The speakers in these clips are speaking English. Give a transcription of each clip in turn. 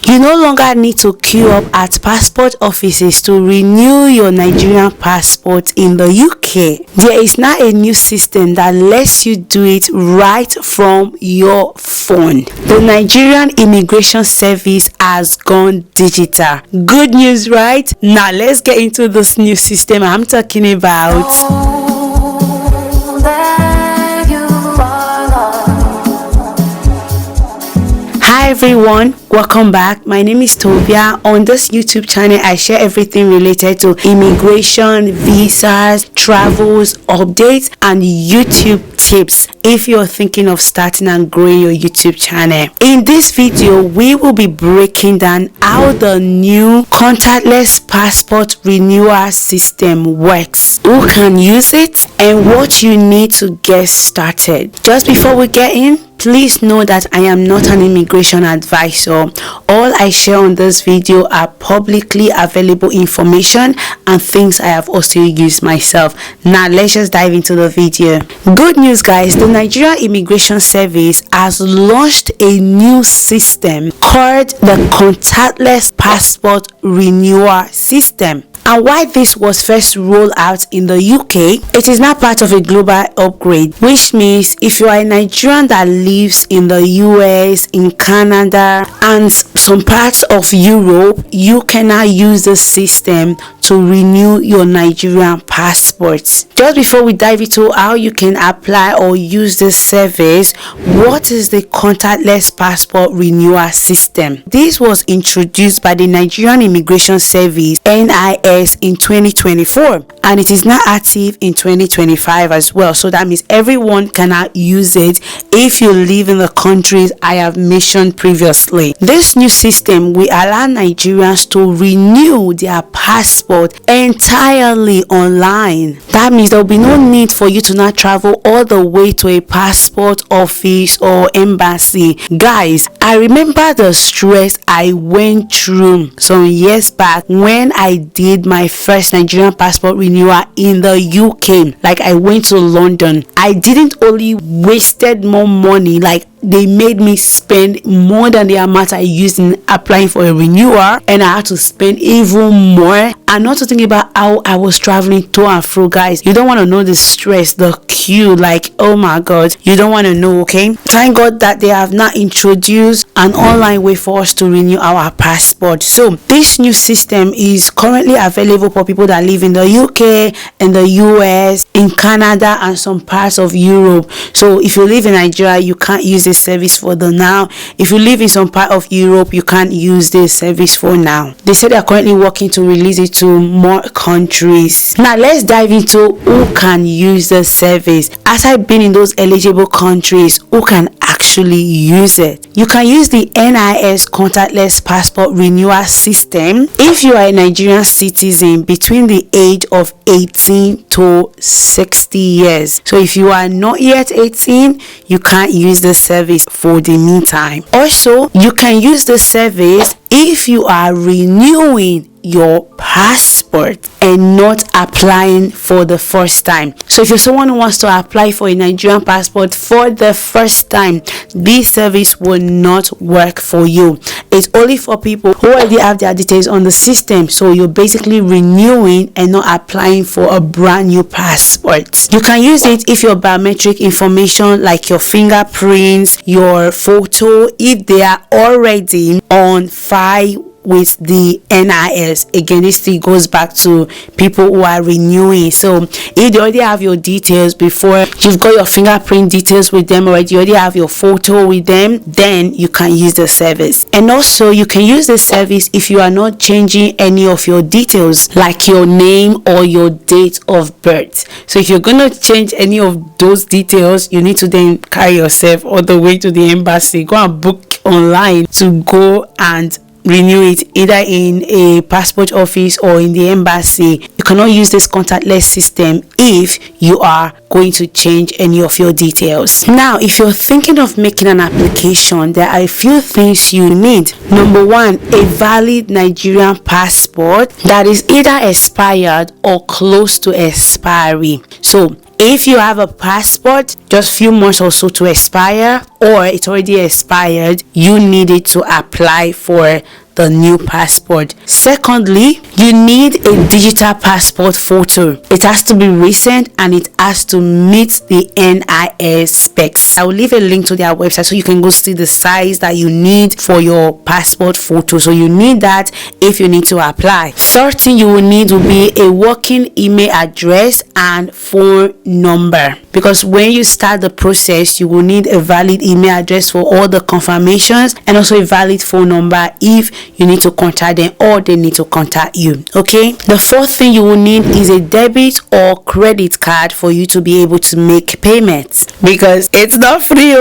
You no longer need to queue up at passport offices to renew your Nigerian passport in the UK. There is now a new system that lets you do it right from your phone. The Nigerian Immigration Service has gone digital. Good news, right? Now let's get into this new system I'm talking about. Hi everyone, welcome back. My name is Tobia. On this YouTube channel, I share everything related to immigration, visas, travels, updates, and YouTube tips if you're thinking of starting and growing your YouTube channel. In this video, we will be breaking down how the new contactless passport renewal system works, who can use it, and what you need to get started. Just before we get in, please know that I am not an immigration advisor. All I share on this video are publicly available information and things I have also used myself. Now let's just dive into the video. Good news, guys, the Nigerian Immigration Service has launched a new system called the Contactless Passport Renewal System. And while this was first rolled out in the UK, it is now part of a global upgrade, which means if you are a Nigerian that lives in the US, in Canada, and some parts of Europe, you can now use the system to renew your Nigerian passports. Just before we dive into how you can apply or use this service, what is the contactless passport renewal system? This was introduced by the Nigerian Immigration Service (NIS) in 2024, and it is now active in 2025 as well. So that means everyone can now use it if you live in the countries I have mentioned previously. This new system will allow Nigerians to renew their passport entirely online. That means there will be no need for you to now travel all the way to a passport office or embassy. Guys, I remember the stress I went through some years back when I did my first Nigerian passport renewal in the UK. Like, I went to London. I didn't only wasted more money, like they made me spend more than the amount I used in applying for a renewal, and I had to spend even more. And not to think about how I was traveling to and fro. Guys, you don't want to know the stress, the queue, like, oh my god, you don't want to know. Okay, thank God that they have now introduced an online way for us to renew our passport. So this new system is currently available for people that live in the UK, in the US, in Canada, and some parts of Europe. So if you live in Nigeria, you can't use this service for the now. If you live in some part of Europe, you can't use this service for now. They said they are currently working to release it to more countries. Now let's dive into who can use the service. As I've been in those eligible countries, who can actually use it? You can use the NIS contactless passport renewal system if you are a Nigerian citizen between the age of 18 to 60 years. So if you are not yet 18, you can't use the service for the meantime. Also, you can use the service if you are renewing your passport and not applying for the first time. So if you're someone who wants to apply for a Nigerian passport for the first time, this service will not work for you. It's only for people who already have their details on the system. So you're basically renewing and not applying for a brand new passport. You can use it if your biometric information like your fingerprints, your photo, if they are already on file with the NIS. Again, this still goes back to people who are renewing. So if they already have your details before, you've got your fingerprint details with them already, you already have your photo with them, then you can use the service. And also you can use the service if you are not changing any of your details like your name or your date of birth. So if you're going to change any of those details, you need to then carry yourself all the way to the embassy, go and book online to go and renew it either in a passport office or in the embassy. You cannot use this contactless system if you are going to change any of your details. Now, if you're thinking of making an application, there are a few things you need. Number one, a valid Nigerian passport that is either expired or close to expiry. So if you have a passport just few months or so to expire, or it's already expired, you need it to apply for the new passport. Secondly, you need a digital passport photo. It has to be recent and it has to meet the NIS specs. I will leave a link to their website so you can go see the size that you need for your passport photo. So you need that if you need to apply. Third thing you will need will be a working email address and phone number, because when you start the process you will need a valid email address for all the confirmations and also a valid phone number if you need to contact them or they need to contact you. Okay, the fourth thing you will need is a debit or credit card for you to be able to make payments, because it's not free.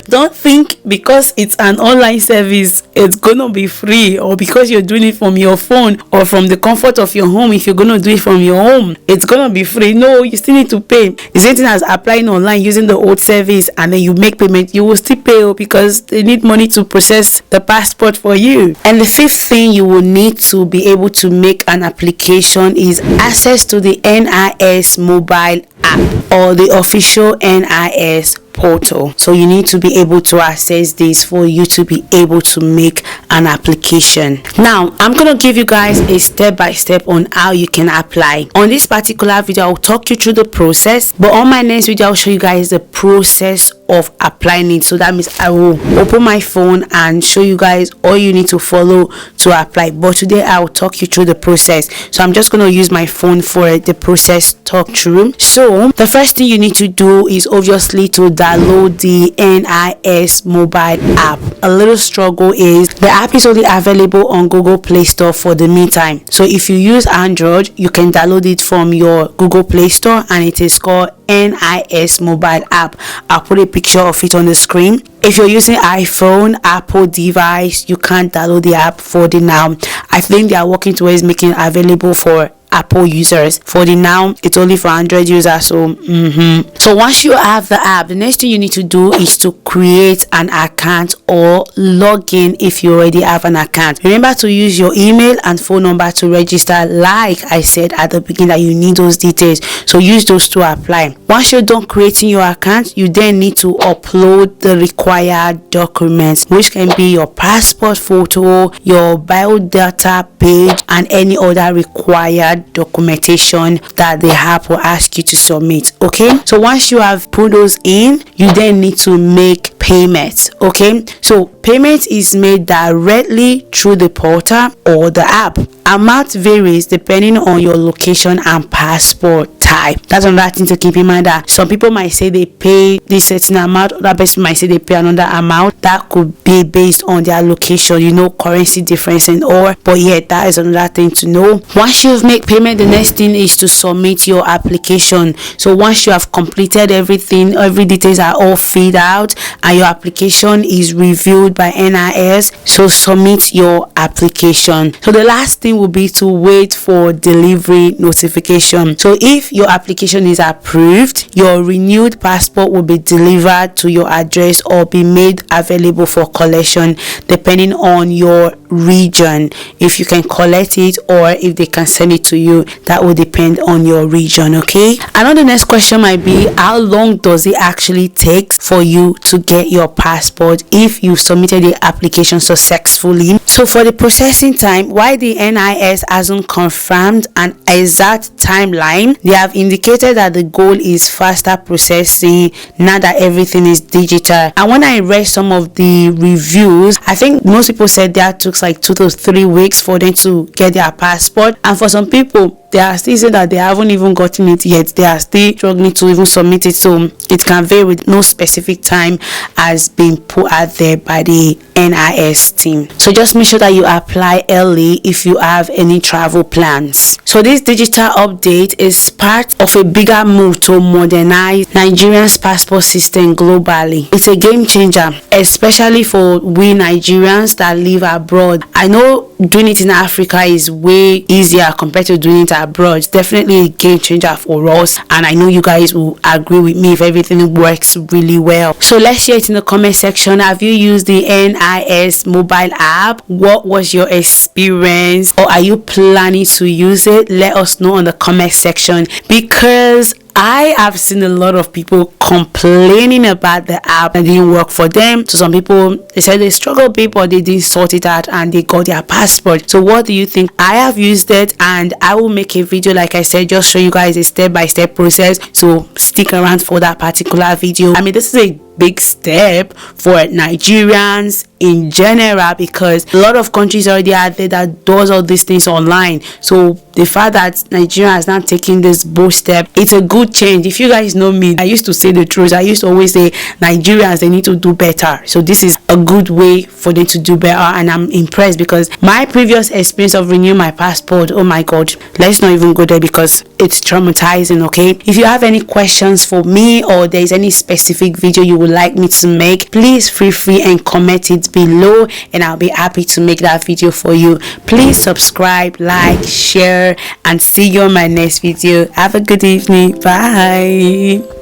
Don't think because it's an online service it's gonna be free, or because you're doing it from your phone or from the comfort of your home. If you're gonna do it from your home, it's gonna be free. No, you still need to pay. The same thing as applying online using the old service and then you make payment, you will still pay because they need money to process the passport for you. And the fifth thing you will need to be able to make an application is access to the NIS Mobile App or the official NIS portal. So you need to be able to access this for you to be able to make an application. Now I'm gonna give you guys a step-by-step on how you can apply. On this particular video I'll talk you through the process, but on my next video I'll show you guys the process of applying it. So that means I will open my phone and show you guys all you need to follow to apply, but today I'll talk you through the process. So I'm just gonna use my phone for the process talk through. So the first thing you need to do is obviously to download the NIS Mobile App. A little struggle is the app is only available on Google Play Store for the meantime. So if you use Android, you can download it from your Google Play Store and it is called NIS Mobile App. I'll put a picture of it on the screen. If you're using iPhone, Apple device, you can't download the app for the now. I think they are working towards making it available for Apple users. For the now, it's only for Android users. So once you have the app, the next thing you need to do is to create an account or log in if you already have an account. Remember to use your email and phone number to register. Like I said at the beginning, that you need those details, so use those to apply. Once you're done creating your account, you then need to upload the required documents, which can be your passport photo, your biodata page, and any other required documentation that the app will ask you to submit. Okay, so once you have put those in, you then need to make payments. Okay, so payment is made directly through the portal or the app. Amount varies depending on your location and passport type. That's another thing to keep in mind, that some people might say they pay this certain amount, other person might say they pay another amount. That could be based on their location, currency difference and all. But yeah, that is another thing to know. Once you've made payment, the next thing is to submit your application. So once you have completed everything, every details are all filled out and your application is reviewed by NIS, so submit your application. So the last thing will be to wait for delivery notification. So if your application is approved, your renewed passport will be delivered to your address or be made available for collection depending on your region. If you can collect it or if they can send it to you, that will depend on your region. Okay, another next question might be, how long does it actually take for you to get your passport if you submitted the application successfully? So for the processing time, why the NIS hasn't confirmed an exact timeline, they have indicated that the goal is faster processing now that everything is digital. And when I read some of the reviews, I think most people said that took like 2 to 3 weeks for them to get their passport, and for some people they are still saying that they haven't even gotten it yet. They are still struggling to even submit it. So it can vary, with no specific time has been put out there by the NIS team. So just make sure that you apply early if you have any travel plans. So this digital update is part of a bigger move to modernize Nigerian's passport system globally. It's a game changer, especially for we Nigerians that live abroad. I know doing it in Africa is way easier compared to doing it abroad. It's definitely a game changer for us, and I know you guys will agree with me if everything works really well. So let's hear it in the comment section. Have you used the NIS Mobile App? What was your experience, or are you planning to use it? Let us know in the comment section, because I have seen a lot of people complaining about the app that didn't work for them. So some people, they said they struggled a bit, but they didn't sort it out and they got their passport. So what do you think? I have used it, and I will make a video, like I said, just show you guys a step-by-step process. So stick around for that particular video. I mean, this is a big step for Nigerians in general, because a lot of countries already out there that does all these things online. So the fact that Nigeria has now taken this bold step, it's a good change. If you guys know me, I used to say the truth. I used to always say Nigerians, they need to do better. So this is a good way for them to do better, and I'm impressed because my previous experience of renewing my passport, oh my god, let's not even go there because it's traumatizing. Okay, if you have any questions for me, or there's any specific video you would like me to make, please feel free and comment it below, and I'll be happy to make that video for you. Please subscribe, like, share, and see you on my next video. Have a good evening. Bye.